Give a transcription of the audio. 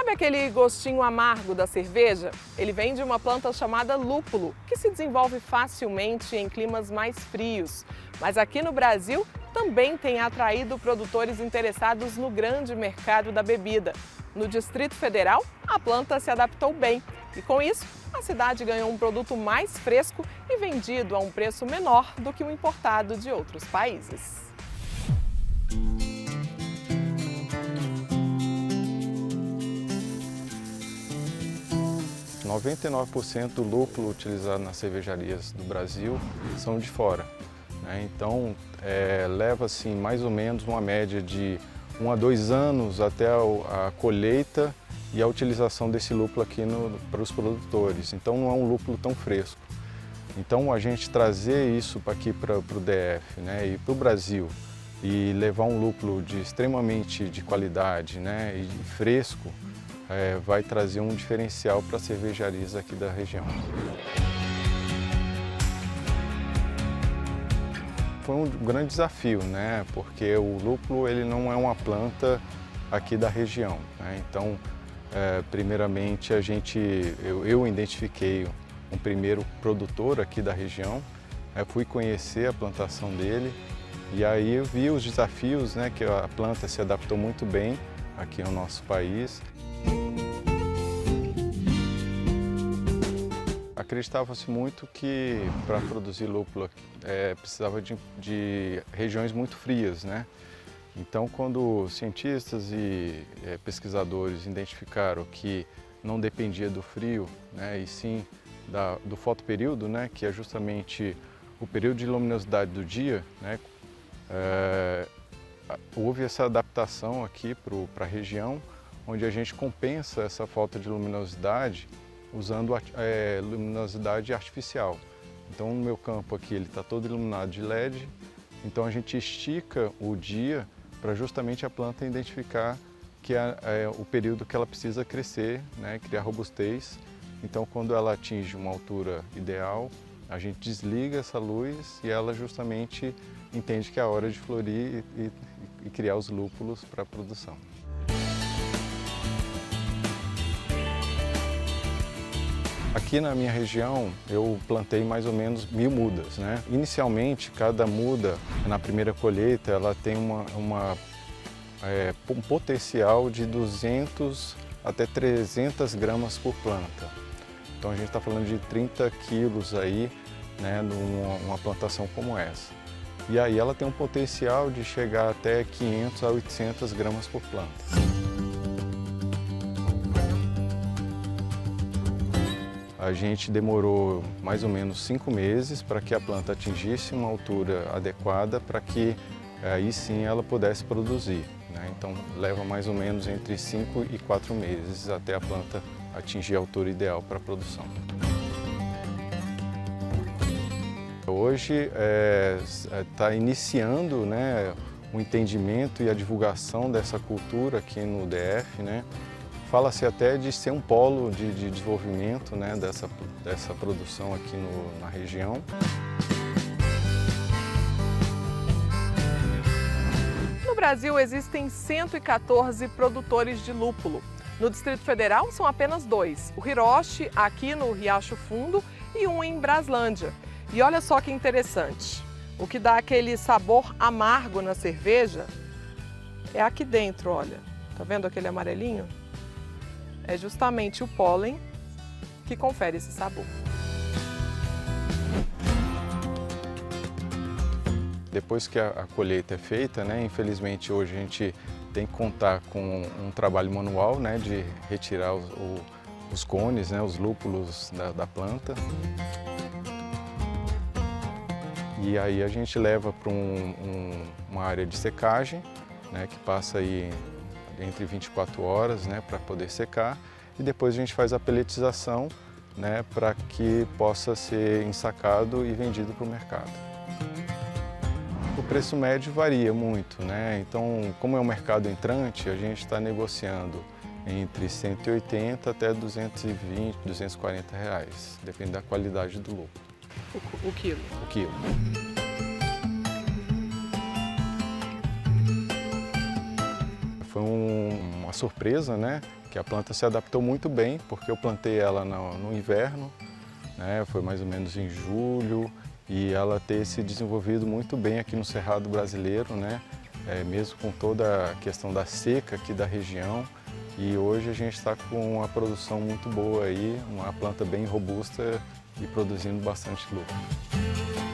Sabe aquele gostinho amargo da cerveja? Ele vem de uma planta chamada lúpulo, que se desenvolve facilmente em climas mais frios. Mas aqui no Brasil também tem atraído produtores interessados no grande mercado da bebida. No Distrito Federal, a planta se adaptou bem e, com isso, a cidade ganhou um produto mais fresco e vendido a um preço menor do que o importado de outros países. 99% do lúpulo utilizado nas cervejarias do Brasil são de fora, né? Então, leva assim, mais ou menos uma média de 1 a 2 anos até a colheita e a utilização desse lúpulo aqui para os produtores. Então, não é um lúpulo tão fresco. Então, a gente trazer isso aqui para o DF, né, e para o Brasil e levar um lúpulo extremamente de qualidade, né, e fresco, vai trazer um diferencial para as cervejarias aqui da região. Foi um grande desafio, né? Porque o lúpulo ele não é uma planta aqui da região, né? Então, primeiramente, eu identifiquei um primeiro produtor aqui da região, fui conhecer a plantação dele e aí eu vi os desafios, né? Que a planta se adaptou muito bem aqui no nosso país. Acreditava-se muito que para produzir lúpulo precisava de regiões muito frias, né? Então, quando cientistas e pesquisadores identificaram que não dependia do frio, né, e sim do fotoperíodo, né, que é justamente o período de luminosidade do dia, né, houve essa adaptação aqui para a região, onde a gente compensa essa falta de luminosidade usando luminosidade artificial. Então, no meu campo aqui ele está todo iluminado de LED, então a gente estica o dia para justamente a planta identificar que é o período que ela precisa crescer, né, criar robustez. Então, quando ela atinge uma altura ideal, a gente desliga essa luz e ela justamente entende que é a hora de florir e criar os lúpulos para a produção. Aqui na minha região, eu plantei mais ou menos 1000 mudas, né? Inicialmente, cada muda, na primeira colheita, ela tem um potencial de 200 até 300 gramas por planta. Então a gente está falando de 30 quilos aí, né, numa plantação como essa. E aí ela tem um potencial de chegar até 500 a 800 gramas por planta. A gente demorou mais ou menos 5 meses para que a planta atingisse uma altura adequada para que aí sim ela pudesse produzir, né? Então leva mais ou menos entre 5 e 4 meses até a planta atingir a altura ideal para a produção. Hoje está iniciando, né, o entendimento e a divulgação dessa cultura aqui no DF, né? Fala-se até de ser um polo de desenvolvimento, né, dessa produção aqui na região. No Brasil existem 114 produtores de lúpulo. No Distrito Federal são apenas 2, o Hiroshi, aqui no Riacho Fundo, e um em Braslândia. E olha só que interessante, o que dá aquele sabor amargo na cerveja é aqui dentro, olha. Tá vendo aquele amarelinho? É justamente o pólen que confere esse sabor. Depois que a colheita é feita, né, infelizmente hoje a gente tem que contar com um trabalho manual, né, de retirar os cones, né, os lúpulos da planta. E aí a gente leva para uma área de secagem, né, que passa aí entre 24 horas, né, para poder secar, e depois a gente faz a peletização, né, para que possa ser ensacado e vendido para o mercado. O preço médio varia muito, né? Então, como é um mercado entrante, a gente está negociando entre 180 até 220, 240 reais, depende da qualidade do lúpulo. O quilo? O quilo. Foi uma uma surpresa, né? Que a planta se adaptou muito bem, porque eu plantei ela no inverno, né? Foi mais ou menos em julho, e ela ter se desenvolvido muito bem aqui no Cerrado brasileiro, né? Mesmo com toda a questão da seca aqui da região. E hoje a gente está com uma produção muito boa aí, uma planta bem robusta e produzindo bastante lucro.